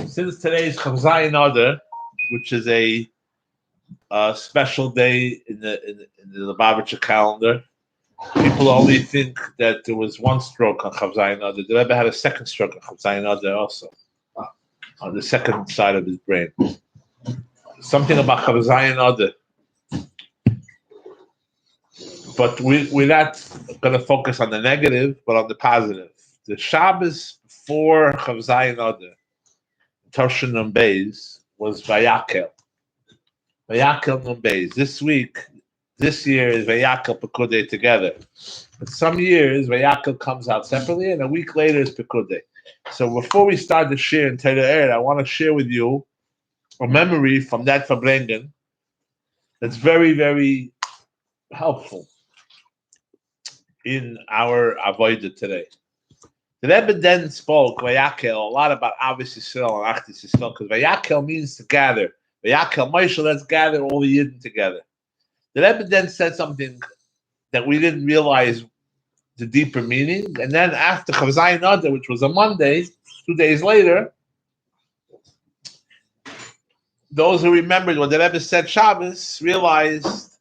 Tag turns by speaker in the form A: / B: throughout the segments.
A: Since today is Chavzayin Adar, which is a special day in the Lubavitcher calendar, people only think that there was one stroke on Chavzayin Adar. The Rebbe had a second stroke on Chavzayin Adar also, on the second side of his brain. Something about Chavzayin Adar. But we're not going to focus on the negative, but on the positive. The Shabbos before Chavzayin Adar, Toshin Nun Beis, was Vayhakel. Vayhakel Nun Beis. This year is Vayhakel Pekudei together. But some years, Vayhakel comes out separately, and a week later is Pekudei. So before we start the shir in Torah, I want to share with you a memory from that Farbrengen that's very, very helpful in our avodah today. The Rebbe then spoke Vayhakel a lot about Avos Yisrael and Achdus Yisrael, because Vayhakel means to gather. Vayhakel Moshe, let's gather all the Yidden together. The Rebbe then said something that we didn't realize the deeper meaning, and then after Chavzayin Adar, which was a Monday, 2 days later, those who remembered what the Rebbe said Shabbos realized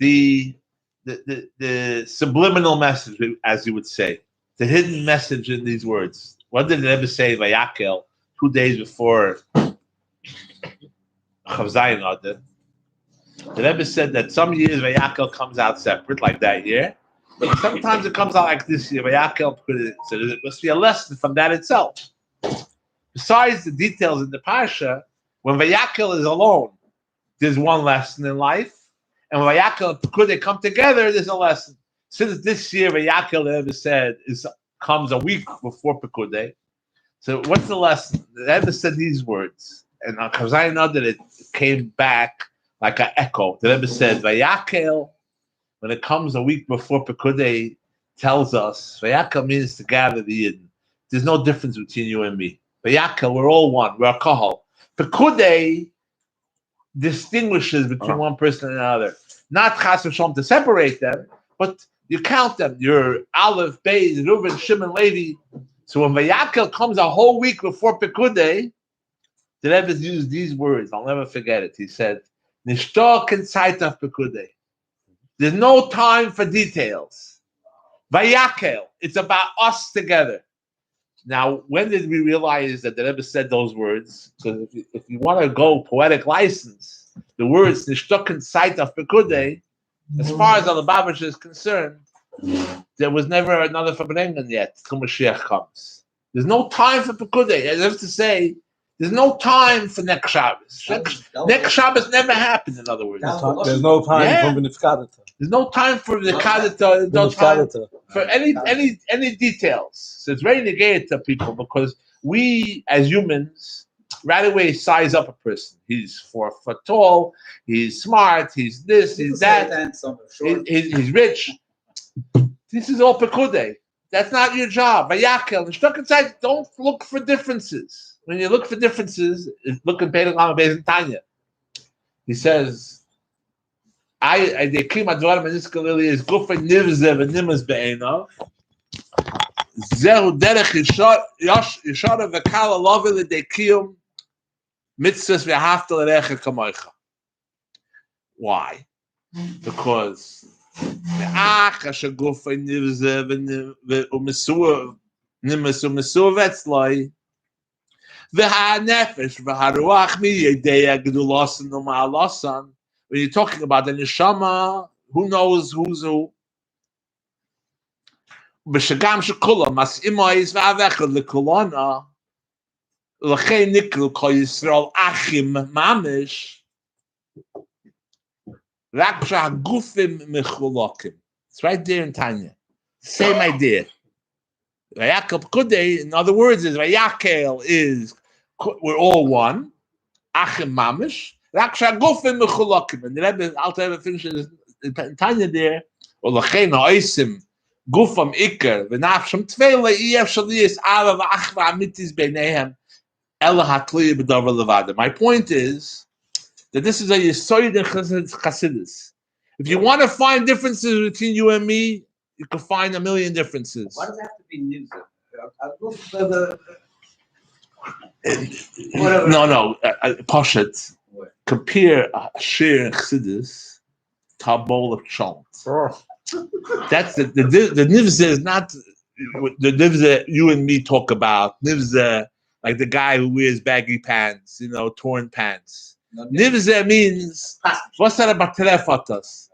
A: the subliminal message, as you would say, the hidden message in these words. What did the Rebbe say, Vayhakel, 2 days before Chavzayin Adar? The Rebbe said that some years Vayhakel comes out separate, like that year, but sometimes it comes out like this year, Vayhakel. So there must be a lesson from that itself. Besides the details in the Parsha, when Vayhakel is alone, there's one lesson in life, and when Vayhakel and Pekudei come together, there's a lesson. Since this year Vayhakel, the Rebbe said, comes a week before Pekudei. So what's the lesson? The Rebbe said these words, and on Chavzayin Adar it came back like an echo. The Rebbe said, Vayhakel, when it comes a week before Pekudei, tells us, Vayhakel means to gather the Yidden. There's no difference between you and me. Vayhakel, we're all one. We're a kahal. Pekudei distinguishes between one person and another. Not chas v'shalom to separate them, but you count them. You're Aleph, Beis, Reuven, Shimon, Levi. So when Vayhakel comes a whole week before Pekudei, the Rebbe used these words. I'll never forget it. He said, Nishtok and Saitaf Pekudei. There's no time for details. Vayhakel, it's about us together. Now, when did we realize that the Rebbe said those words? Because if you want to go poetic license, the words Nishtok and Saitaf Pekudei, as far as the Lubavitcher is concerned, there was never another Farbrengen yet till Mashiach comes. There's no time for Pekudei. As if to say, there's no time for next Shabbos. Next Shabbos never happened, in other words.
B: There's no time for Nifkadata.
A: There's no time for the Kadata. No time for any details. So it's very negated to people because we, as humans, right away size up a person. He's 4 foot tall, he's smart, he's this, he's that, he's rich. This is all Pekudei. That's not your job. Vayhakel, the stuck inside, don't look for differences. When you look for differences, look in Perek Lamed Beis in Tanya. He says, I dekim advarim aniskalili is gufa nivze v'nimas be'enav. Zehu derech yishara v'kala lovi l'dekiyum mitzvahs v'hafta l'recha kamoicha. Why? Because me'ach asher gufa nivze v'umesur nimas umesur v'etzloi v'ha'nefesh v'ha'ruach miyedei agdulasan u'ma'alasan. When you're talking about the neshama, who knows who's who? B'shagam shekula mas'imois v'avecha l'kulana l'chei nikru kol Yisrael achim mamish rak b'shagufim mechulakim. It's right there in Tanya. Same idea. Vayhakel Pekudei, in other words, is Vayhakel is we're all one. Achim mamish. And the Rebbe Alter Rebbe finishes in Tanya there. Olachein ha'osim gufam iker v'nafsham tveila iyef shaliyis ara v'achva amitis beinehem ela hatliya b'davar levada. My point is that this is a yisoid in Chassidus. If you want to find differences between you and me, you can find a million differences.
C: Why does it have to be news?
A: No. Poshet. Compare a share in Chassidus to a bowl of chalt. That's the nivza is not the nivza you and me talk about. Nivza, like the guy who wears baggy pants, torn pants. Nivza means what's that about telefotos?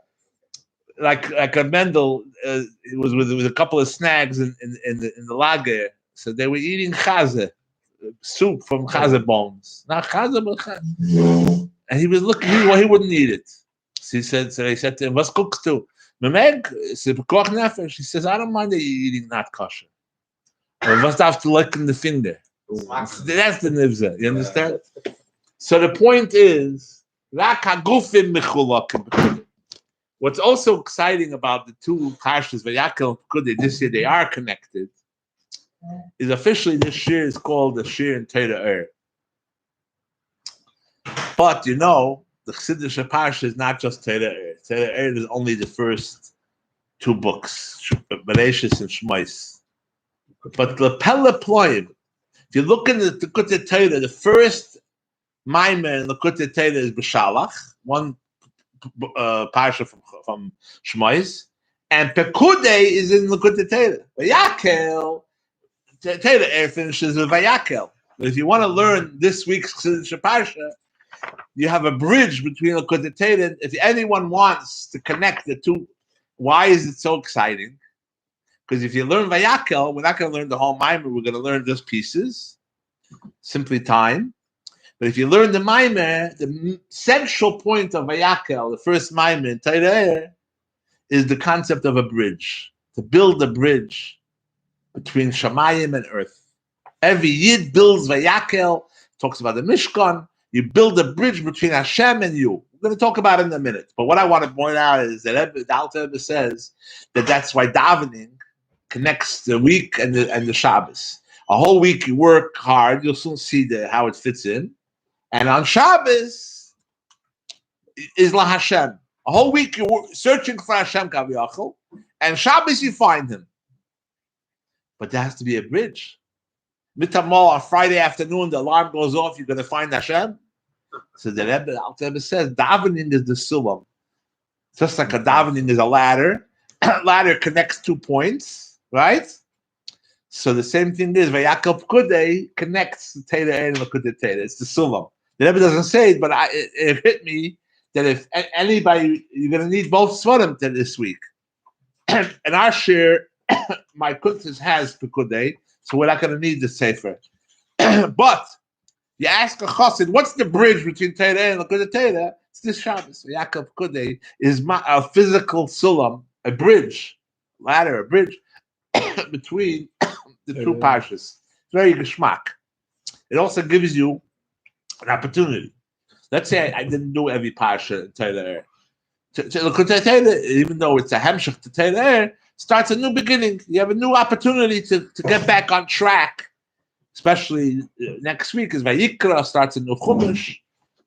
A: Like a Mendel, it was with a couple of snags in the lager. So they were eating chaza, soup from chaza bones. Not chaza, but chaza. And he was looking. He wouldn't eat it. So he said to him, "What's cooked to?" Memeg, she says, "I don't mind that you're eating not kosher. Or what's after licking the finger?" That's the nivza. You understand? So the point is, what's also exciting about the two parshas, Vayhakel and Pekudei, this year they are connected, is officially this year is called the Shir in Torah. But the Chassidish parsha is not just Torah. Torah is only the first two books, Bereshis and Shmos. But the Pele Ploim, if you look in the Likutei Torah, the first Maimer in the Likutei Torah is B'Shalach, one parsha from Shmos, and Pekudei is in the Likutei Torah. Vayhakel, Torah finishes with Vayhakel. But if you want to learn this week's Chassidish parsha, you have a bridge between Likutei Torah. If anyone wants to connect the two, why is it so exciting? Because if you learn Vayhakel, we're not going to learn the whole Maimer. We're going to learn just pieces, simply time. But if you learn the Maimer, the central point of Vayhakel, the first Maimer in Torah, is the concept of a bridge. To build a bridge between Shamayim and earth. Every Yid builds Vayhakel, talks about the Mishkan. You build a bridge between Hashem and you. We're going to talk about it in a minute. But what I want to point out is that the Alter Rebbe says that that's why davening connects the week and the Shabbos. A whole week you work hard, you'll soon see how it fits in. And on Shabbos is La Hashem. A whole week you're searching for Hashem Vayhakel, and Shabbos you find him. But there has to be a bridge. Mitamol on Friday afternoon, the alarm goes off, you're going to find Hashem. So the Alter Rebbe says, davening is the sulam. Just like a davening is a ladder. Ladder connects 2 points, right? So the same thing is, Vayhakel Pekudei connects the Torah and Likutei Torah. It's the sulam. The Rebbe doesn't say it, but it hit me that if anybody, you're going to need both svarim this week. And our share, my kuntis has Pekudei, so we're not going to need the sefer. But you ask a chassid, what's the bridge between Torah and Likutei Torah? It's this Shabbos. Vayhakel Pekudei is a physical sulam, a bridge, ladder, a bridge between the two parshas. It's very geschmack. It also gives you an opportunity. Let's say I didn't do every parsha in Torah. Likutei Torah, even though it's a hemshech to Torah, starts a new beginning. You have a new opportunity to get back on track. Especially next week is Vayikra, starts a new chumash.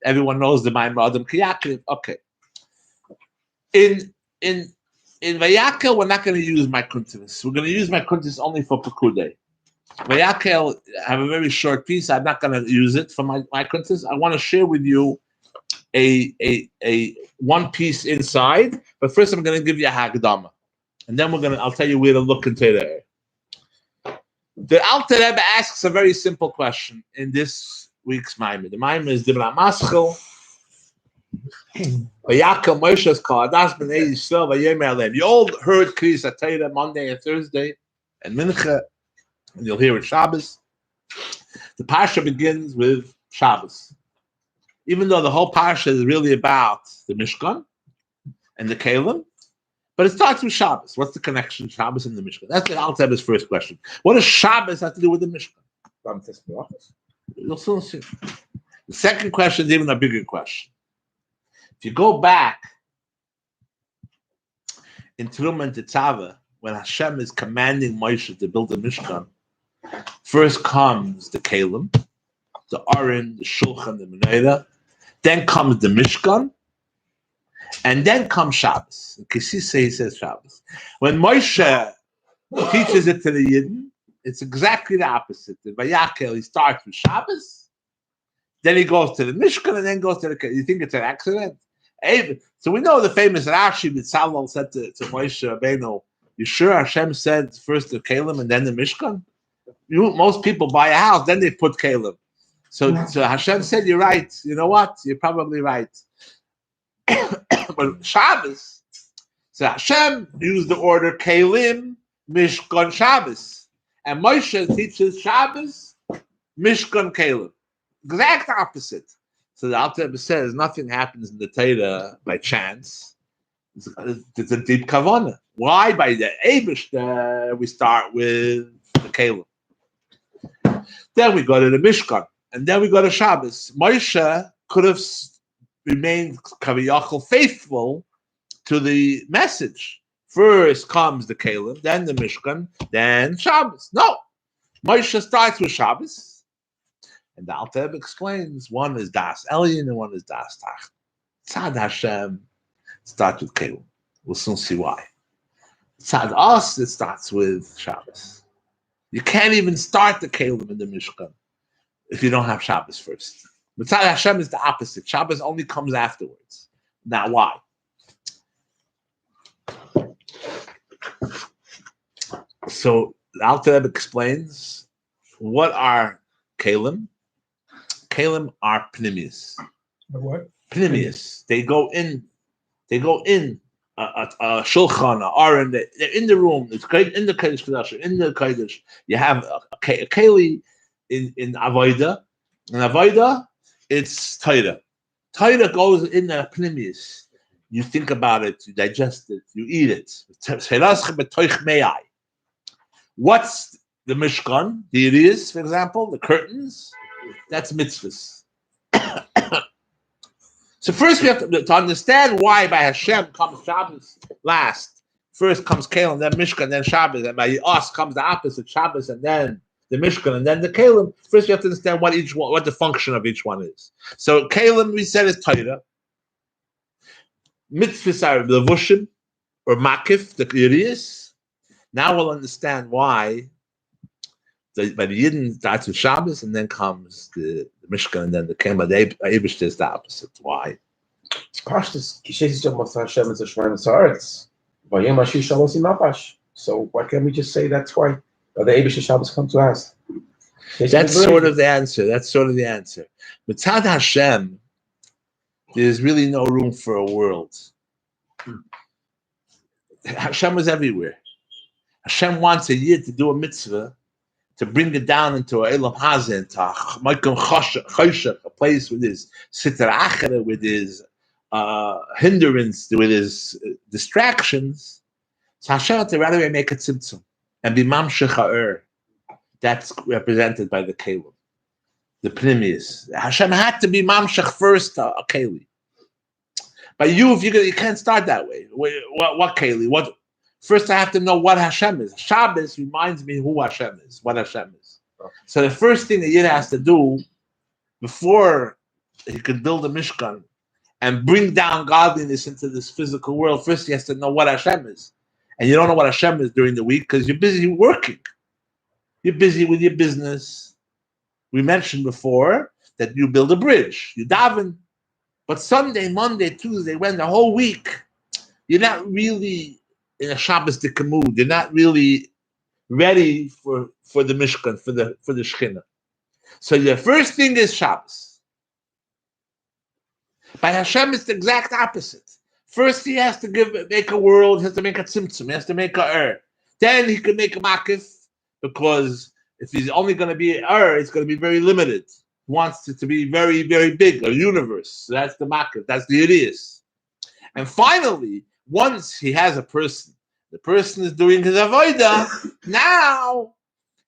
A: Everyone knows the Maimer Adam Kiyakiv. Okay. In Vayhakel, we're not going to use my kuntis. We're going to use my kuntis only for Pekudei. Vayhakel, I have a very short piece. I'm not going to use it for my kuntis. I want to share with you a one piece inside. But first, I'm going to give you a hagdama, and then I'll tell you where to look into there. The Alter Rebbe asks a very simple question in this week's Maimer. The Maimer is Dibra Maschel. Vayhakel Moshe's called Das B'nai Yisrael Vayomer Aleim. You all heard Kriyas HaTorah Monday and Thursday and Mincha, and you'll hear it Shabbos. The parsha begins with Shabbos, even though the whole parsha is really about the Mishkan and the Kalim. But it starts with Shabbos. What's the connection of Shabbos and the Mishkan? That's the Alter Rebbe's first question. What does Shabbos have to do with the Mishkan? You'll soon see. The second question is even a bigger question. If you go back in Teruma and Tetzaveh, when Hashem is commanding Moshe to build the Mishkan, first comes the Kalim, the Aron, the Shulchan, the Menorah. Then comes the Mishkan. And then comes Shabbos. Kisisa, he says Shabbos. When Moshe teaches it to the Yidden, it's exactly the opposite. The Vayhakel, he starts with Shabbos, then he goes to the Mishkan, and then goes to the Kelim. You think it's an accident? So we know the famous Rashi that Salomon said to Moshe Rabbeinu, you sure Hashem said first the Kelim and then the Mishkan? Most people buy a house, then they put Kelim. So Hashem said, you're right. You know what? You're probably right. But Shabbos, so Hashem used the order Kelim, Mishkan, Shabbos. And Moshe teaches Shabbos, Mishkan, Kelim. Exact opposite. So the Alter Rebbe says nothing happens in the Torah by chance. It's a deep kavanah. Why? By the Eibush, we start with the Kelim. Then we go to the Mishkan. And then we go to Shabbos. Moshe could have remained Vayhakel faithful to the message. First comes the Kelim, then the Mishkan, then Shabbos. No. Moshe starts with Shabbos. And the Alter Rebbe explains one is Das Elyon and one is Das Tach. Tzad Hashem starts with Kelim. We'll soon see why. Tzad us, it starts with Shabbos. You can't even start the Kelim in the Mishkan if you don't have Shabbos first. But Tzad Hashem is the opposite. Shabbos only comes afterwards. Now why? So the Alter Rebbe explains what are Kelim. Kelim are pnimius.
B: What?
A: Pnimius. They go in a shulchan, a aron. They're in the room. It's great in the kodesh kedash. In the kodesh, you have a keli in avoda. In avoda, it's Torah. Torah goes in the pnimius. You think about it, you digest it, you eat it. What's the Mishkan? The Yiriyos, for example, the curtains. That's mitzvahs. So first we have to understand why by Hashem comes Shabbos last. First comes Kelim, then Mishkan, then Shabbos, and by us comes the opposite, Shabbos, and then the Mishkan, and then the Kelim. First we have to understand what the function of each one is. So Kelim, we said, is Torah. Mitzvahs are levushim or makif, the Yiriyos. Now we'll understand why. By the Yidden starts with Shabbos, and then comes the Mishkan, and then the Kelim. The Eibush is the opposite. Why?
B: So why can't we just say that's why? Or the Eibush Shabbos come to us?
A: That's sort of the answer. But Tzad Hashem, there's really no room for a world. Hashem was everywhere. Hashem wants a Yid to do a mitzvah, to bring it down into a Elam Hazen, to a place with his Sitra Achara, with his hindrance, with his distractions. So Hashem had to right away make a tzimtzum and be Mamshech Ha'er. That's represented by the Kelim, the Pnimius. Hashem had to be Mamshech first, a Keli. But you can't start that way. What Keli? First, I have to know what Hashem is. Shabbos reminds me who Hashem is, what Hashem is. So the first thing the Yid has to do before he can build a Mishkan and bring down godliness into this physical world, first he has to know what Hashem is. And you don't know what Hashem is during the week because you're busy working. You're busy with your business. We mentioned before that you build a bridge, you daven. But Sunday, Monday, Tuesday, Wednesday, the whole week, you're not really in a Shabbos-dika mood. You're not really ready for the Mishkan, for the Shechina. So the first thing is Shabbos. By Hashem, it's the exact opposite. First, he has to make a world, he has to make a tzimtzum, he has to make a Then he can make a makif, because if he's only going to be it's going to be very limited. He wants it to be very, very big, a universe. So that's the makif, that's the Yiriyos. And finally, once he has a person, the person is doing his avodah, now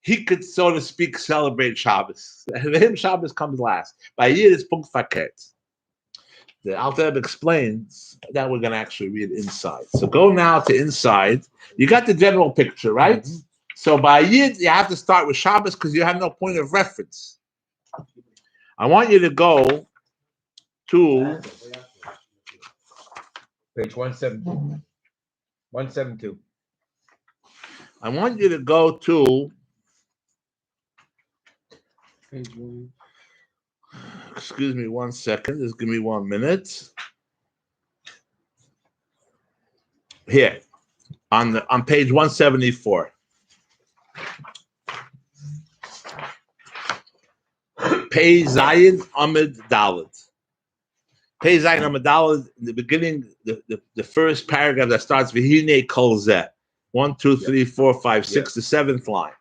A: he could, so to speak, celebrate Shabbos. For him, Shabbos comes last. By Yid, it's punkt faket. The Alter Rebbe explains that we're going to actually read inside. So go now to inside. You got the general picture, right? Mm-hmm. So by Yid, you have to start with Shabbos because you have no point of reference. I want you to go to
B: page 172. 172.
A: I want you to go to
B: Page 1.
A: Excuse me 1 second. Just give me 1 minute. Here, on page 174. Pei Zayin Amid Dalet. Pei Zayin Amid Dalet, in the beginning, the first paragraph that starts V'hinei Kol Zeh. 1, 2, 3, 4, 5, 6, the 7th line.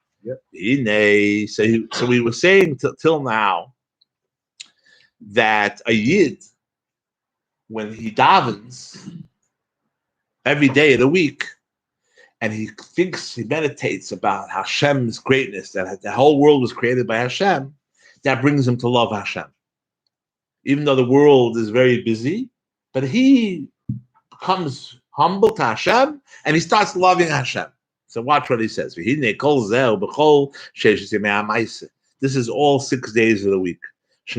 A: V'hinei. So we were saying till now that a Yid, when he davens every day of the week, and he meditates about Hashem's greatness, that the whole world was created by Hashem, that brings him to love Hashem. Even though the world is very busy, but he becomes humble to Hashem, and he starts loving Hashem. So watch what he says. This is all 6 days of the week. You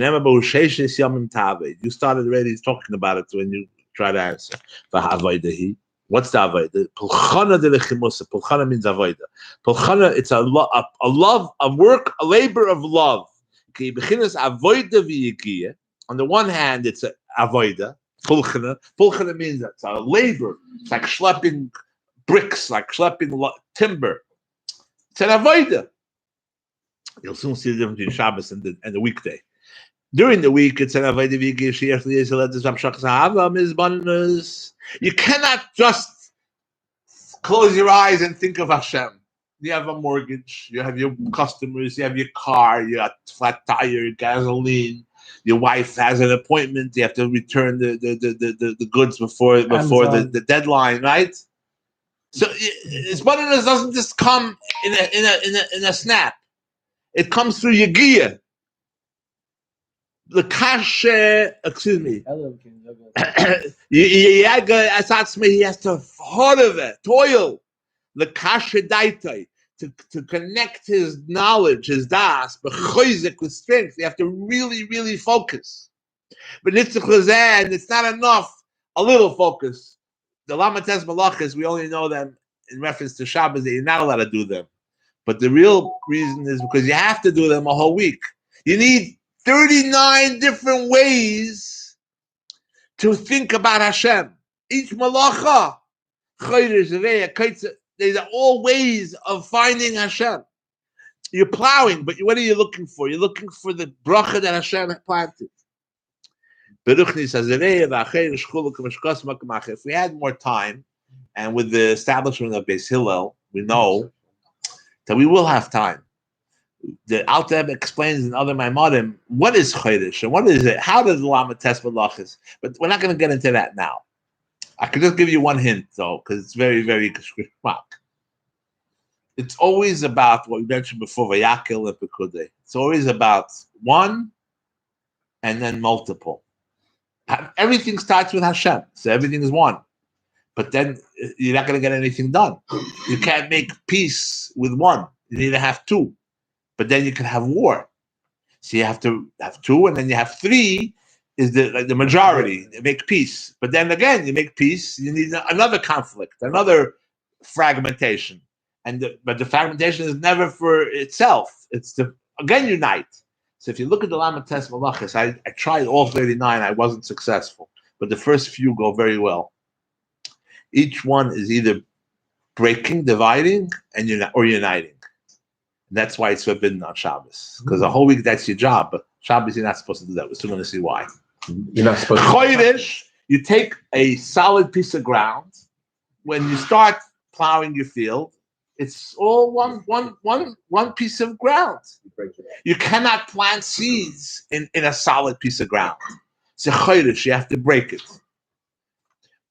A: started already talking about it when you try to answer. What's the avodah? Pulchana de lechimusa. Pulchana means avodah. Pulchana, it's a love, a work, a labor of love. On the one hand, it's a avodah. Pulchana. Pulchana means it's a labor. It's like schlepping bricks, like schlepping timber. It's an avodah. You'll soon see the difference between Shabbos and the weekday. During the week, it's an avodah. You cannot just close your eyes and think of Hashem. You have a mortgage, you have your customers, you have your car, you got flat tire, gasoline. Your wife has an appointment. You have to return the goods before the deadline, right? So Isbananas doesn't just come in a snap. It comes through Yagiyah. The kasher, excuse me. He has to hard of it, toil. The kasher daitai to connect his knowledge, his das, with strength. You have to really, really focus. But it's not enough. A little focus. The lamates malachas, we only know them in reference to Shabbos that you're not allowed to do them. But the real reason is because you have to do them a whole week. You need 39 different ways to think about Hashem. Each malacha, these are all ways of finding Hashem. You're plowing, but what are you looking for? You're looking for the bracha that Hashem planted. If we had more time, and with the establishment of Beis Hillel, we know that we will have time. The Alter Rebbe explains in other Maimarim what is Chodesh and what is it. How does the Lama test Malachas? But we're not going to get into that now. I could just give you one hint though, because it's very, very geschmack. It's always about what we mentioned before, Vayhakel and Pekudei. It's always about one and then multiple. Everything starts with Hashem, so everything is one. But then you're not going to get anything done. You can't make peace with one. You need to have two. But then you can have war. So you have to have two, and then you have three is the majority. You make peace. But then again, you make peace, you need another conflict, another fragmentation. But the fragmentation is never for itself. It's to, again, unite. So if you look at the Lamates Malachas, I tried all 39, I wasn't successful. But the first few go very well. Each one is either breaking, dividing, or uniting. That's why it's forbidden on Shabbos. Because the whole week, that's your job. But Shabbos, you're not supposed to do that. We're still going to see why.
B: You're not supposed to.
A: Chodesh, you take a solid piece of ground. When you start plowing your field, it's all one piece of ground. You cannot plant seeds in a solid piece of ground. It's a chodesh. You have to break it.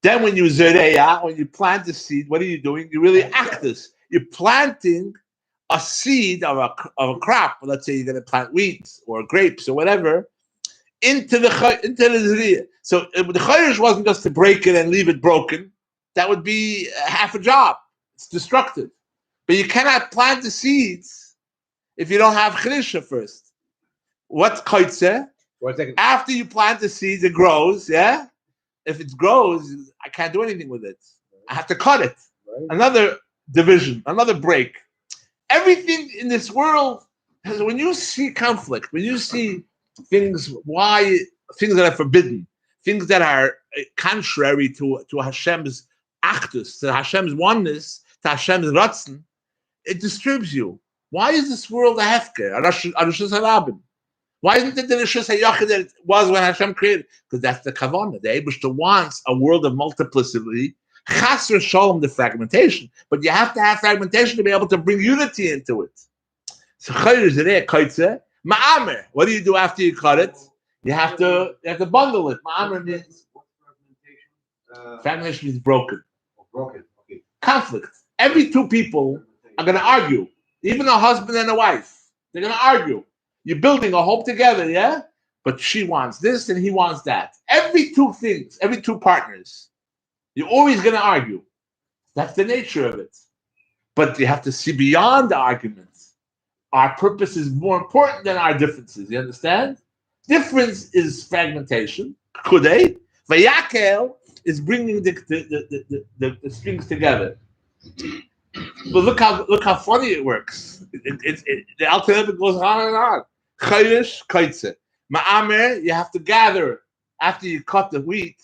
A: Then when you zereya, when you plant the seed, what are you doing? You really act this. You're planting a seed of a crop. Let's say you're going to plant wheat or grapes or whatever into the zereya. So the chodesh wasn't just to break it and leave it broken. That would be half a job. It's destructive. But you cannot plant the seeds if you don't have chidusha first. What's koitze? After you plant the seeds, it grows. Yeah. If it grows, I can't do anything with it. I have to cut it. Right. Another division, another break. Everything in this world Because when you see conflict, when you see things that are forbidden, things that are contrary to Hashem's actus, to Hashem's oneness, to Hashem's ratzon, it disturbs you. Why is this world a hefker? Why isn't it the Rishus HaYachid that it was when Hashem created? Because that's the kavanah. The Eibishter wants a world of multiplicity. Chasr shalom, the fragmentation. But you have to have fragmentation to be able to bring unity into it. So ma'amer. What do you do after you cut it? You have to bundle it. Ma'amer means fragmentation means broken.
B: Broken. Okay.
A: Conflict. Every two people are going to argue. Even a husband and a wife. They're going to argue. You're building a home together, yeah? But she wants this and he wants that. Every two partners, you're always going to argue. That's the nature of it. But you have to see beyond the arguments. Our purpose is more important than our differences. You understand? Difference is fragmentation. Kudei. Vayhakel is bringing the strings together. But look how funny it works. The alternative goes on and on. Chayrish, kaitze. Ma'amer, you have to gather after you cut the wheat.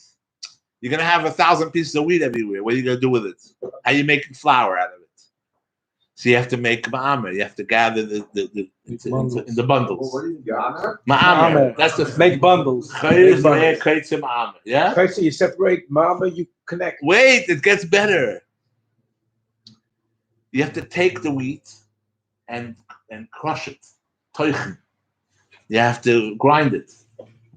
A: You're gonna have 1,000 pieces of wheat everywhere. What are you gonna do with it? How are you making flour out of it? So you have to make ma'amer. You have to gather in the bundles.
B: What is Ma'amer?
A: Ma'amer. That's the
C: make bundles.
A: Chayrish, kaitze, ma'amer. Yeah.
B: Okay, so you separate Ma'amer, you connect.
A: Wait, it gets better. You have to take the wheat and crush it. Toichen. You have to grind it.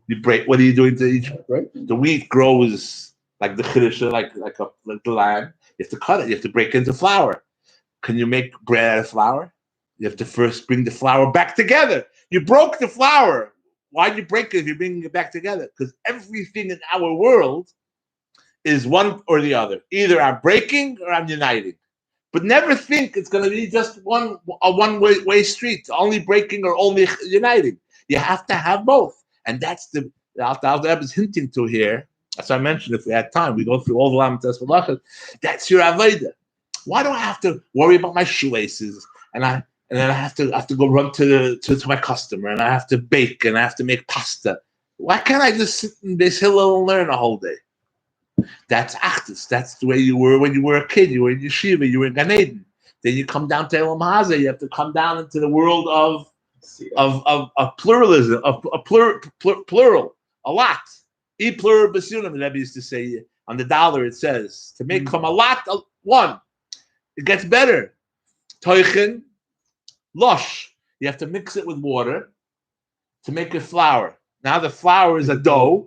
A: You break. What are you doing to each? Right? The wheat grows like the chiddush, like the lamb. You have to cut it. You have to break it into flour. Can you make bread out of flour? You have to first bring the flour back together. You broke the flour. Why did you break it if you're bringing it back together? Because everything in our world is one or the other. Either I'm breaking or I'm uniting. But never think it's going to be just a one-way street, only breaking or only uniting. You have to have both. And that's the Alter Rebbe is hinting to here. As I mentioned, if we had time, we go through all the Lamites Malachas. That's your Avodah. Why do I have to worry about my shoelaces? And then I have to go run to my customer, and I have to bake, and I have to make pasta. Why can't I just sit in this hill and learn a whole day? That's actus. That's the way you were when you were a kid. You were in yeshiva. You were in Gan Eden. Then you come down to Elam Haza. You have to come down into the world of pluralism, of plural, a lot. E pluribus basunim. The Rebbe used to say on the dollar. It says to make from a lot one. It gets better. Toichen, lush. You have to mix it with water to make it flour. Now the flour is a dough,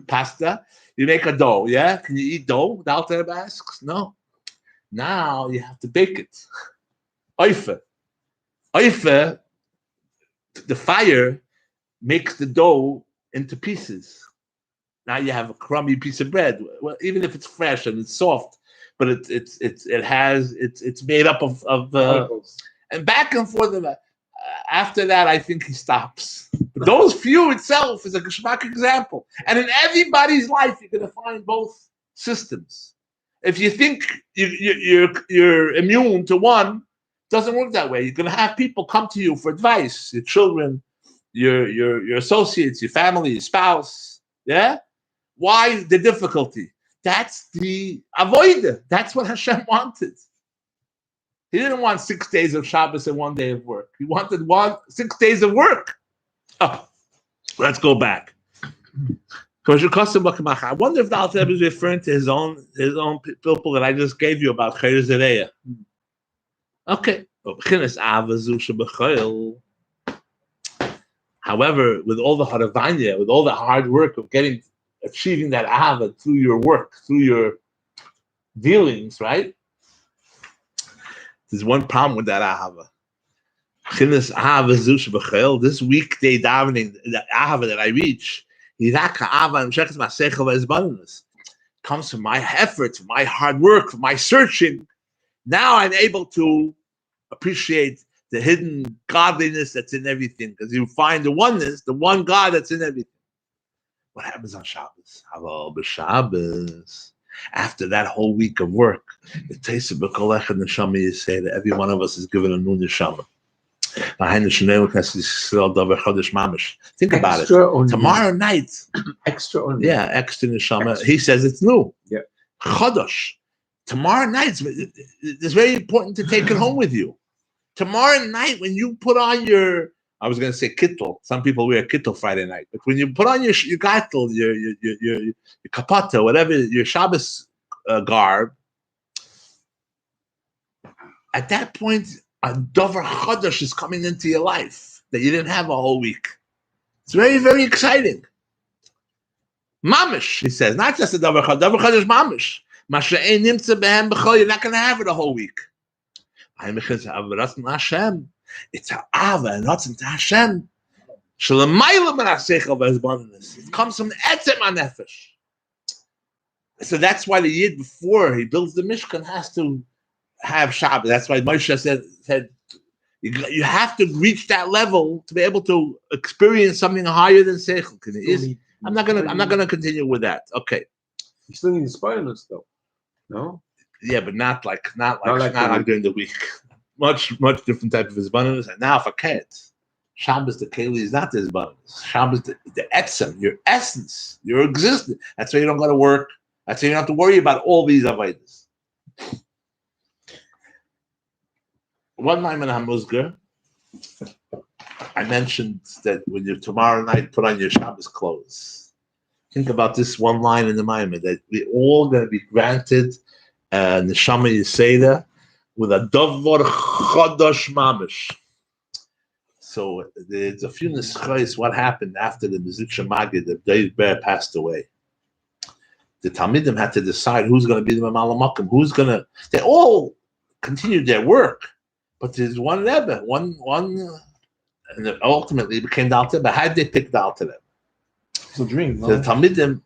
A: pasta. You make a dough, yeah? Can you eat dough? The Alter Rebbe asks. No. Now you have to bake it. Oife. Oife, the fire makes the dough into pieces. Now you have a crummy piece of bread. Well, even if it's fresh and it's soft, but it's made up of and back and forth. After that, I think he stops. But those few itself is a geschmack example. And in everybody's life, you're going to find both systems. If you think you're immune to one, it doesn't work that way. You're going to have people come to you for advice. Your children, your associates, your family, your spouse. Yeah? Why the difficulty? That's the avodah. That's what Hashem wanted. He didn't want 6 days of Shabbos and 1 day of work. He wanted 6 days of work. Oh, let's go back. I wonder if the Alter Rebbe is referring to his own people that I just gave you about Chayr Zereya. Okay. However, with all the haravanya, with all the hard work of achieving that ahava through your work, through your dealings, right? There's one problem with that ahava. This weekday davening, the ahava that I reach, comes from my efforts, from my hard work, from my searching. Now I'm able to appreciate the hidden godliness that's in everything, because you find the oneness, the one God that's in everything. What happens on Shabbos? After that whole week of work, the taste of B'kolech and Neshama, you say that every one of us is given a new Neshama. Think about it. Tomorrow night.
B: Extraordinary.
A: Yeah, extra neshama. He says it's new.
B: Yeah.
A: Chodosh. Tomorrow night, it's very important to take it home with you. Tomorrow night, when you put on your, I was going to say kittel. Some people wear kittel Friday night, but when you put on your kittel, your kapata, whatever, your Shabbos garb, at that point, a dover chodosh is coming into your life that you didn't have a whole week. It's very, very exciting. Mamish, he says, not just a dover chodosh, mamish. You're not going to have it a whole week. It's Ava and Ratzon to Hashem. It comes from the etzem hanefesh. So that's why the Yid, before he builds the Mishkan, has to have Shabbos. That's why Moshe said you have to reach that level to be able to experience something higher than Seichel. I'm not gonna continue with that. Okay.
B: You still need spoilers though. No?
A: Yeah, but not like during the week. Much different type of hisbaninus. And now forget. Shabbos the Keli is not the hisbaninus. Shabbos the etzem, your essence, your existence. That's why you don't go to work. That's why you don't have to worry about all these avodas. One time in Hamuzgar, I mentioned that when you tomorrow night put on your Shabbos clothes. Think about this one line in the Maimon, that we're all going to be granted Neshama Yiseda with a Dovar Chodosh Mamish. So there's a few neschais what happened after the Mizitcha Magid, that Dave Bear passed away. The Talmidim had to decide who's going to be the Mamala Makim, they all continued their work, but there's one Rebbe, one, and ultimately it became the Alter Rebbe. How did they pick the Alter Rebbe?
C: It's a dream, no?
A: The Talmidim,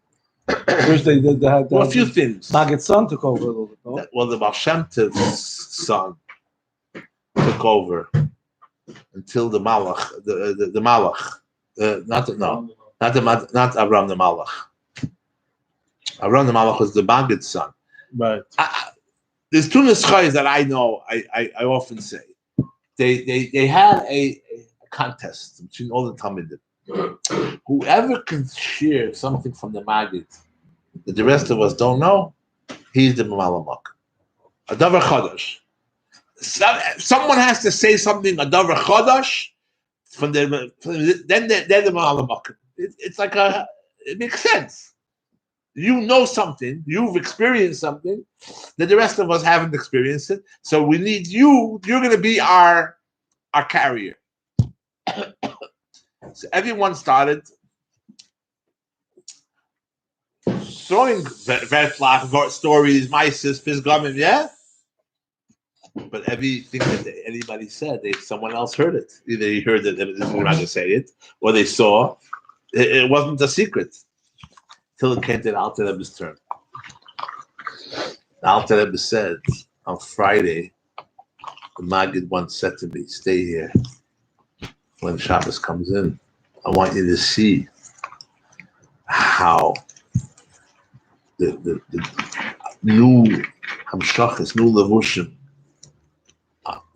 C: First they had
A: a few things.
C: Maggid's son took over a little bit, no?
A: Well, the Baal Shem Tov's son took over until the Malach, the Malach, not Abraham the Malach. Abraham the Malach was the Maggid's son.
C: Right.
A: There's two neschais that I know. I often say they had a contest between all the Talmidim. Whoever can share something from the Maggid that the rest of us don't know, he's the Mamalamak. A Davar Chodosh. Someone has to say something, a Davar Chodosh, then they're the Mamalamak. It's like it makes sense. You know something, you've experienced something that the rest of us haven't experienced it. So we need you, you're going to be our carrier. So everyone started throwing Vertlach, stories, Mises, Pisgamim, yeah? But everything that anybody said, someone else heard it. Either he heard it, and we're not going to say it, or they saw. It wasn't a secret. Till it came to the Alter Rebbe's turn. The Alter Rebbe said on Friday, the Maggid once said to me, stay here. When Shabbos comes in, I want you to see how the new Hamshachas, new Levushim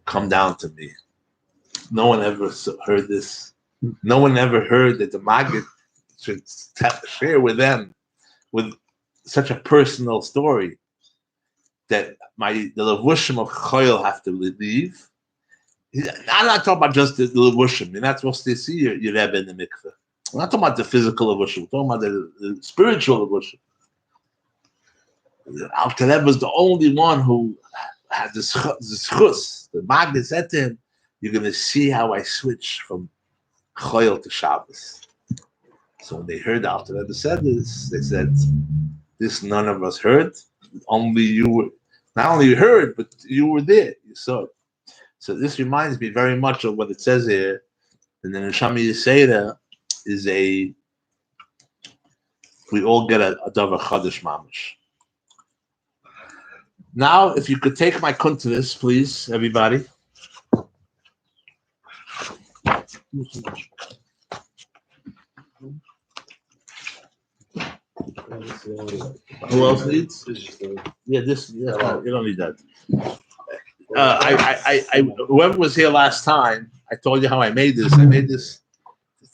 A: come down to me. No one ever heard this. No one ever heard that the Maggid should share with them with such a personal story that the Levushim of Choyel have to leave. I'm not talking about just the Levushim. You're not supposed to see your Rebbe in the mikveh. We're not talking about the physical Levushim. We're talking about the spiritual Levushim. Alter Rebbe was the only one who had this chus. The Maggid said to him, you're going to see how I switch from Choyel to Shabbos. So when they heard Alter Rebbe said this, they said, this none of us heard. Only you were, not only you heard, but you were there. You saw it. So this reminds me very much of what it says here. And then Neshama Yiseda is we all get a Davar Chodosh Mamish. Now, if you could take my kuntanis, please, everybody. Who else needs? Yeah, you don't need that. I whoever was here last time, I told you how I made this. I made this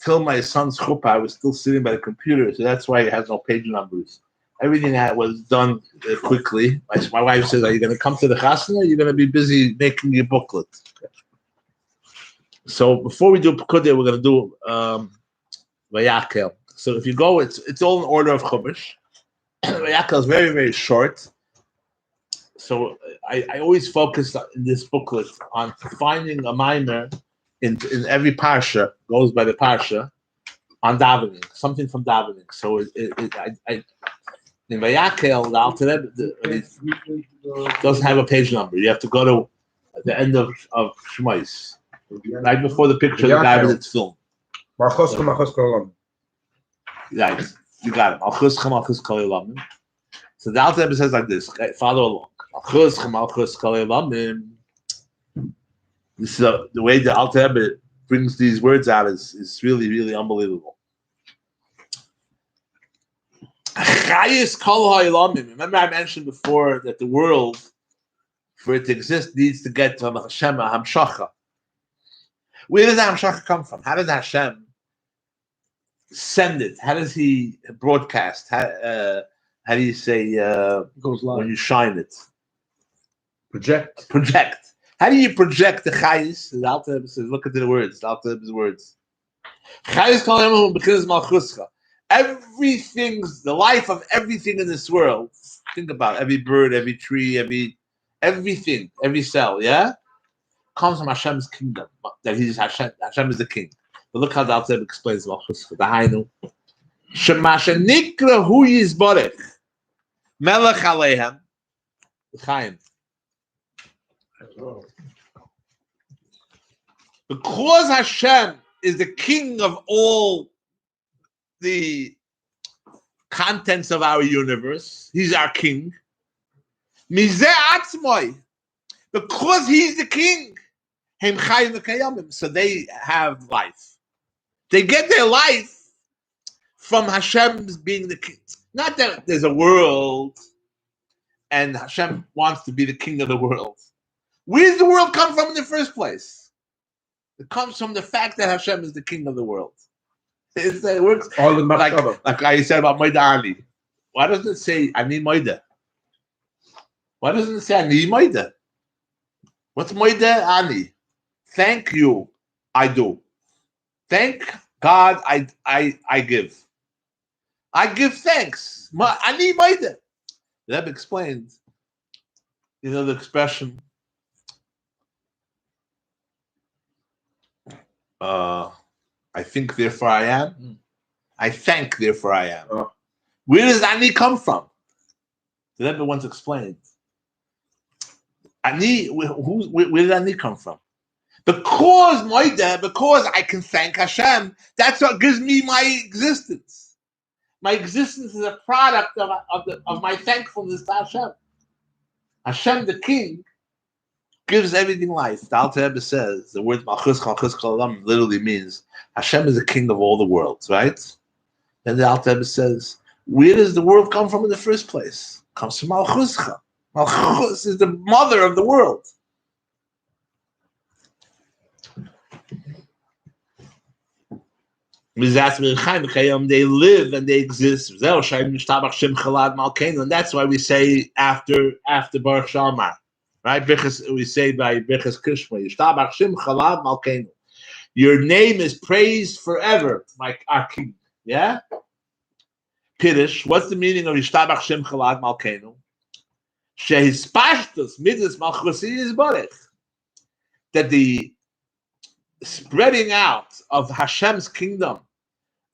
A: till my son's chuppah. I was still sitting by the computer, so that's why it has no page numbers. Everything that was done quickly. My wife says, "Are you going to come to the chasna? Or are you going to be busy making your booklet?" So before we do Pekudei, we're going to do Vayhakel. So if you go, it's all in order of Chumash. Vayhakel is very, very short. So I always focus in this booklet on finding a mimer in every parsha, goes by the parsha, on davening, something from davening. So in Vayhakel, the Alter Rebbe doesn't have a page number. You have to go to the end of Shmos, right before the picture of the guy with its film. Right, you got it. So the Alter Rebbe says like this. Okay, follow along. This is the way the Alter Rebbe brings these words out is really, really unbelievable. Remember I mentioned before that the world, for it to exist, needs to get to Hashem, Hamshacha. Where does the Hamshacha come from? How does Hashem send it? How does he broadcast? How do you say
C: goes live
A: when you shine it?
B: Project.
A: How do you project the chayis? The Alter Rebbe says, look at the words. The Alter Rebbe's words. Chayis kol yom b'chinas malchuscha. Everything's the life of everything in this world. Think about it. Every bird, every tree, everything, every cell. Yeah, comes from Hashem's kingdom. That He's Hashem. Hashem is the king. But look how the Alter Rebbe explains malchuscha. The Hainu. Shemasha nikra hu yizborech melech aleihem. Chaim. Because Hashem is the king of all the contents of our universe, He's our king. Mizeh atzmoi, because He's the king, hem chayim v'kayamim, so they have life. They get their life from Hashem's being the king. Not that there's a world and Hashem wants to be the king of the world. Where does the world come from in the first place? It comes from the fact that Hashem is the king of the world. It works
B: All the
A: like I said about Moida Ani. Why doesn't it say Ani Moida? Why doesn't it say Ani Moida? What's Moida Ani? Thank you, I do. Thank God, I give. I give thanks. Ani Moida. The Rebbe explained, the expression, I think, therefore I am. I thank, therefore I am. Where does Ani come from? The Rebbe once explained. Ani, where did Ani come from? Because I can thank Hashem, that's what gives me my existence. My existence is a product of my thankfulness to Hashem. Hashem, the king, gives everything life. The Alter Rebbe says the word Malchus Olam literally means Hashem is the king of all the worlds, right? Then the Alter Rebbe says, where does the world come from in the first place? It comes from Malchus. Malchus is the mother of the world. They live and they exist. And that's why we say after Baruch Shalmar. Right? We say by Birchas Kishma, your name is praised forever, our king. Yeah? Kiddush, what's the meaning of Yishtabach Shem Chalad Malkeinu? Shehispashtus Midas Malchusi is Boruch. That the spreading out of Hashem's kingdom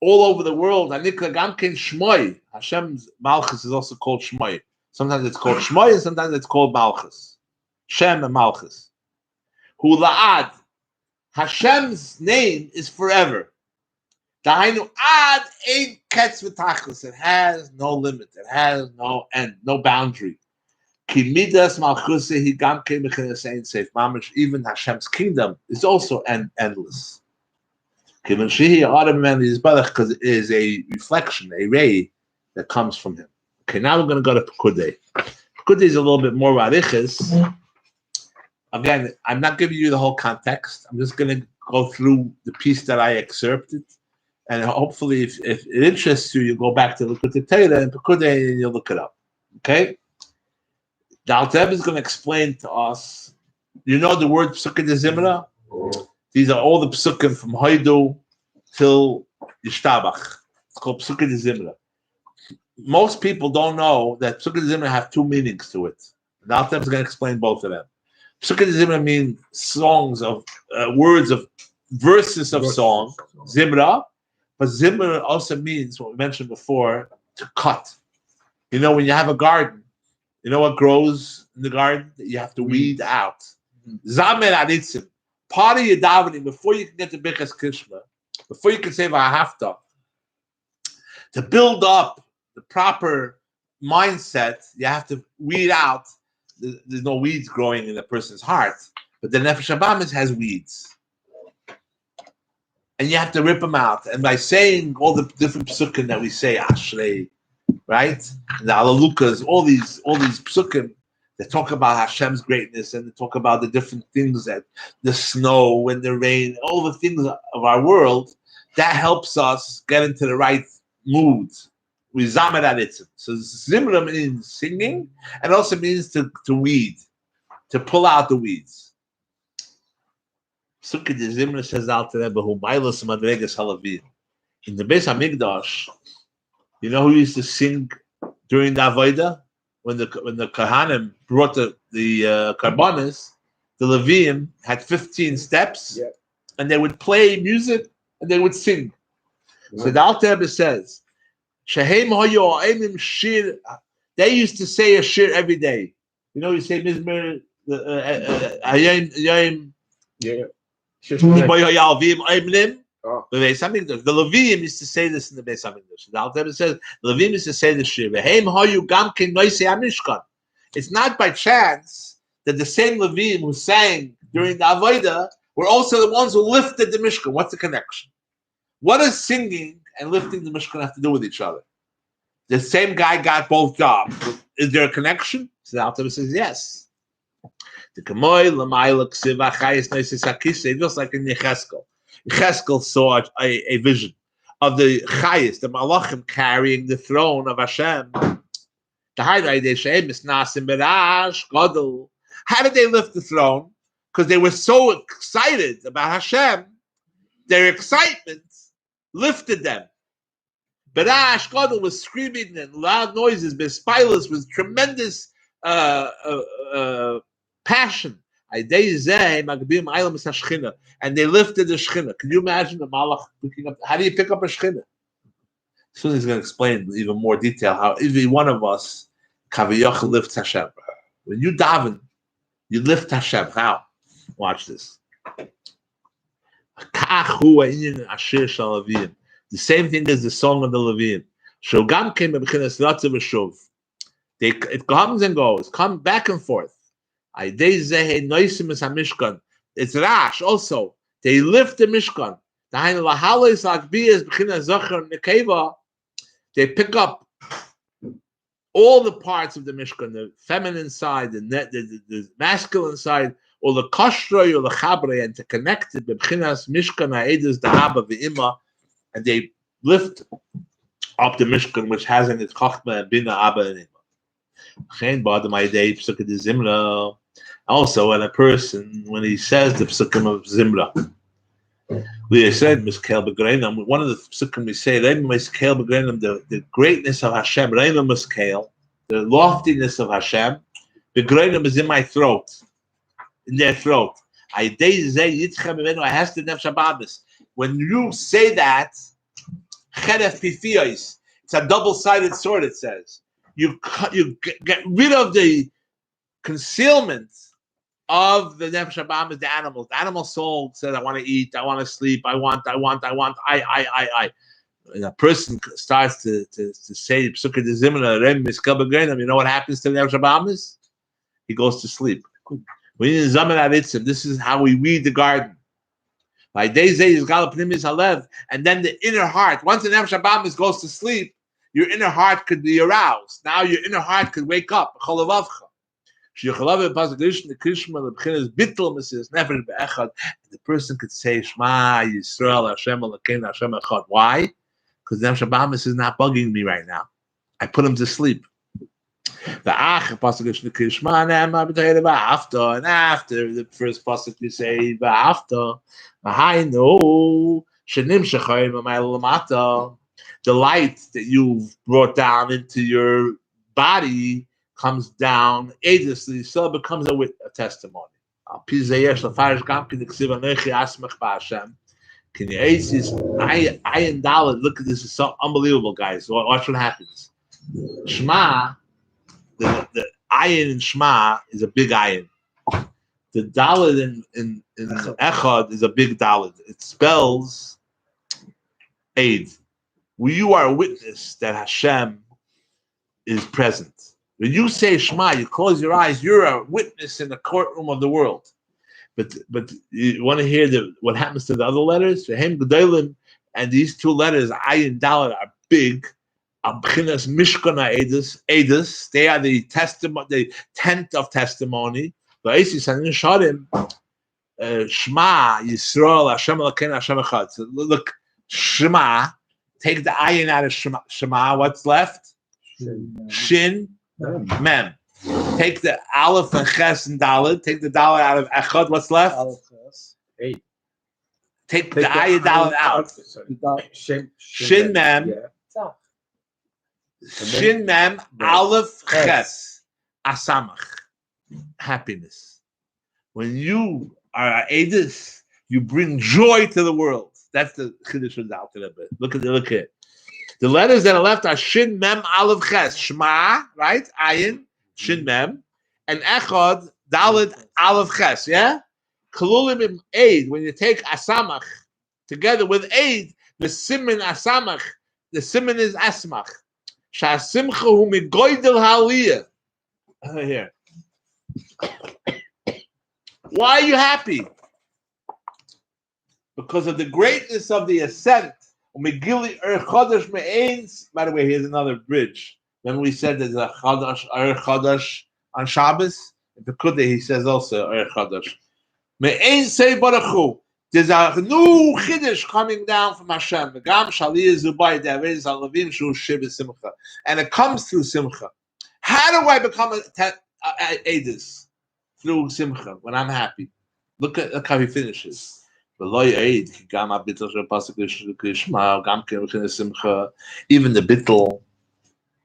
A: all over the world, Anikla Gamken Shmoi. Hashem's Malchus is also called Shmoi. Sometimes it's called Shmoi and sometimes it's called Malchus. Shem and Malchus. Hu La'ad. Hashem's name is forever. Dahainu Ad Ein Ketz V'Tachlis. It has no limit. It has no end, no boundary. Ki Midas Malchusi Hi Gamken Mechinas Ein Seif Mamish. Even Hashem's kingdom is also endless. Because it is a reflection, a ray that comes from him. Okay, now we're going to go to Pekudei. Pekudei is a little bit more arichas. Again, I'm not giving you the whole context. I'm just going to go through the piece that I excerpted. And hopefully, if it interests you, you go back to look at the Torah and Pekudei and you look it up. Okay? The Alter Rebbe is going to explain to us. You know the word Psukkah de Zimra? These are all the Psukkim from Hoidu till Yishtabach. It's called Psukkah de Zimra. Most people don't know that Psukkah de Zimra have two meanings to it. The Alter Rebbe is going to explain both of them. Psukkah de Zimra means songs of words of verses of song, Zimra. But Zimra also means what we mentioned before, to cut. You know, when you have a garden, you know what grows in the garden? You have to weed out. Zamer anitzim. Part of your davening, before you can get to Birkas Kishma, before you can say Vayhafta, to build up the proper mindset, you have to weed out. There's no weeds growing in a person's heart, but the Nefesh Habahamis has weeds. And you have to rip them out. And by saying all the different psukim that we say, Ashrei, right? The Alalukas, all these psukim that talk about Hashem's greatness and they talk about the different things, that the snow and the rain, all the things of our world, that helps us get into the right mood. We zamer anitzim. So Zimra means singing, and also means to weed, to pull out the weeds. Sukkah de Zimra says Alter Rebbe, who bailos madregas halavim. In the Beis Hamikdash, you know who used to sing during the Avodah? When the Kohanim brought the Karbonis, the Levim had 15 steps, and they would play music and they would sing. So the Alter Rebbe says, Shehem hoyo aimim shir. They used to say a shir every day. You know, you say Mizmer, the Levim used to say this in the Beis Hamikdash. The Alter Rebbe says the Levim used to say the shir. It's not by chance that the same Levim who sang during the Avodah were also the ones who lifted the Mishkan. What's the connection? What does singing and lifting the Mishkan have to do with each other? The same guy got both jobs. Is there a connection? So the Alter Rebbe says yes. The Kamoy Lamaila Ksiva Chayis Noisis Hakise, just like in Yecheskel. Yecheskel saw a vision of the Chayis, the Malachim carrying the throne of Hashem. The highlight they say, Misnasim Berash Gadol. How did they lift the throne? Because they were so excited about Hashem. Their excitement lifted them. Berash Gadol was screaming and loud noises. Bespilas was tremendous passion. And they lifted the Shechina. Can you imagine the Malach picking up? How do you pick up a Shechina? Soon he's going to explain even more detail how every one of us, Kaviyach, lifts Hashem. When you daven, you lift Hashem. How? Watch this. The same thing as the song of the Levim. It comes and goes, come back and forth. It's Rash also. They lift the Mishkan. They pick up all the parts of the Mishkan, the feminine side, the masculine side, or the kashroi or the chabrei, and to connect it, and they lift up the Mishkan, which has in its chachma and bina abba and ima. Also, when a person, when he says the psukim of Zimra, we said Miskel Begrenam. One of the psukim we say, Miskel Begrenam, the greatness of Hashem, Reina Miskel, the loftiness of Hashem. Begrenam is in my throat, in their throat. When you say that, it's a double-sided sword. It says you get rid of the concealment of the Nefesh Habahamis, the animals. The animal soul says, I want to eat, I want to sleep, I want. And a person starts to say, Psukkah de Zimra, Rem, Miskel Begrenam, you know what happens to the Nefesh Habahamis? He goes to sleep. This is how we weed the garden. And then the inner heart, once the Nefesh Habahamis goes to sleep, your inner heart could be aroused. Now your inner heart could wake up. The person could say Shema Yisrael Hashem Elokeinu Hashem Echad. Why? Because the Shabbat is not bugging me right now. I put him to sleep. And after the first pasuk we say the light that you've brought down into your body comes down aidlessly, so it becomes a testimony. Can you ace this? Ayin Dalet, look at this, is so unbelievable, guys. Watch what happens. Shema, the ayin in Shema is a big ayin. The Dalet in Echad is a big Dalet. It spells aid. You are a witness that Hashem is present. When you say Shema, you close your eyes, you're a witness in the courtroom of the world. But you want to hear what happens to the other letters? And these two letters, Ayin Dalet, are big. Mishkana Edus, they are the testimony, the tent of testimony. Shema Yisrael Hashem Elokeinu Hashem Echad. So look, Shema. Take the ayin out of Shema. What's left? Shin, Mem. Take the Aleph and Ches and Dalet. Take the Dalet out of Echad. What's left?
B: Eight.
A: Take the ayin Dalet out. Shin, Mem. Shin, Mem. Aleph, Ches. Asamach. Happiness. When you are Edis, you bring joy to the world. That's the Chiddush of Dal Tebet. Look at it. The letters that are left are Shin, Mem, Aleph, Ches. Shema, right? Ayin, Shin, Mem. And Echad, Dalet, Aleph, Ches. Yeah? Kalulim Eid. When you take Asamach together with Eid, the Siman Asamach, the Siman is Asmach. Shasimcha hu migoydel haliyah. Here. Why are you happy? Because of the greatness of the ascent. By the way, here's another bridge. When we said there's a Chadash, Chadash on Shabbos, in Pekudah he says also Chadash. Me'ein say Baruch Hu. There's a new Chiddush coming down from Hashem. And it comes through Simcha. How do I become a Edis? Through Simcha, when I'm happy. Look how he finishes. Even the bittul,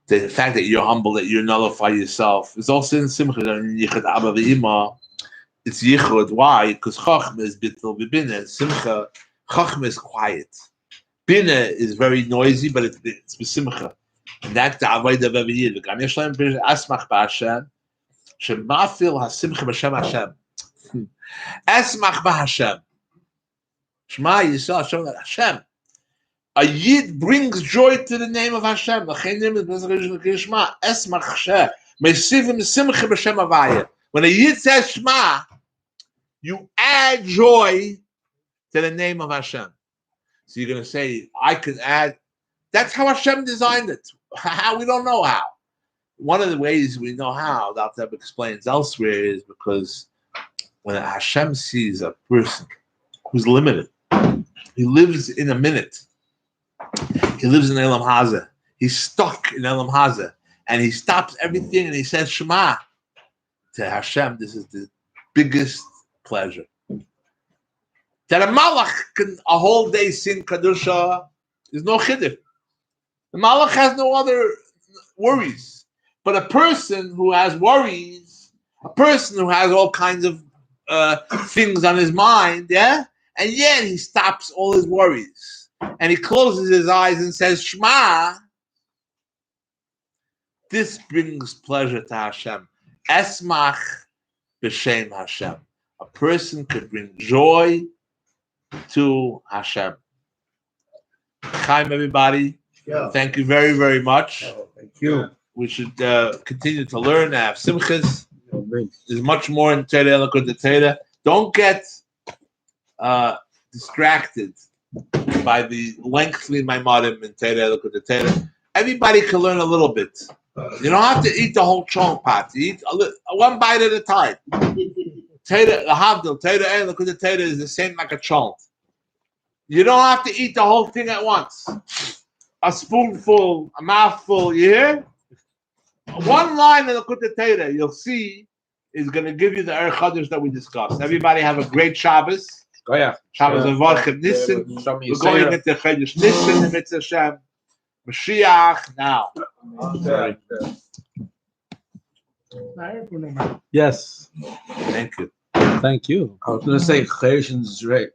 A: the fact that you're humble, that you nullify yourself, is also in Simcha. It's yichud. Why? Because chachma is bittul b'bina. Simcha, chachma is quiet. Bina is very noisy, but it's b'simcha. And that's the avodah of every year. Gam yesh lahem asmach b'Hashem, shemafil hasimcha b'Hashem Hashem. Asmach b'Hashem. Shema Yisrael Hashem Hashem. A yid brings joy to the name of Hashem. When a yid says Shema, you add joy to the name of Hashem. So you're going to say, I can add. That's how Hashem designed it. How? We don't know how. One of the ways we know how, the Alter Rebbe explains elsewhere, is because when Hashem sees a person who's limited, he lives in a minute. He lives in Elam Hazeh. He's stuck in Elam Hazeh. And he stops everything and he says, Shema. To Hashem, this is the biggest pleasure. That a malach can a whole day sing Kadusha is no chiddush. The malach has no other worries. But a person who has worries, a person who has all kinds of things on his mind, yeah? And yet he stops all his worries. And he closes his eyes and says, Shema. This brings pleasure to Hashem. Esmach b'shem Hashem. A person could bring joy to Hashem. Chaim, everybody. Yeah. Thank you very, very much.
B: Oh, thank you.
A: We should continue to learn, have simchas. There's much more in Torah and Likud Torah. Don't get distracted by the lengthy Maimarim in Torah and Likud Torah. Everybody can learn a little bit. You don't have to eat the whole chunk pot. You eat one bite at a time. Tater, the havdil, tater and look at the tater is the same like a chunk. You don't have to eat the whole thing at once. A spoonful, a mouthful, you hear? One line of the Kutei Torah, you'll see, is going to give you the Erech Chodesh that we discussed. Everybody have a great Shabbos.
B: Oh yeah.
A: Shabbos of Vayhakel Nissen. We're going into Chodesh Nissen, the Mitzvah Hashem. Mashiach now.
C: Yes.
A: Thank you.
C: Thank you.
B: I was going to say Chodesh and Zrei.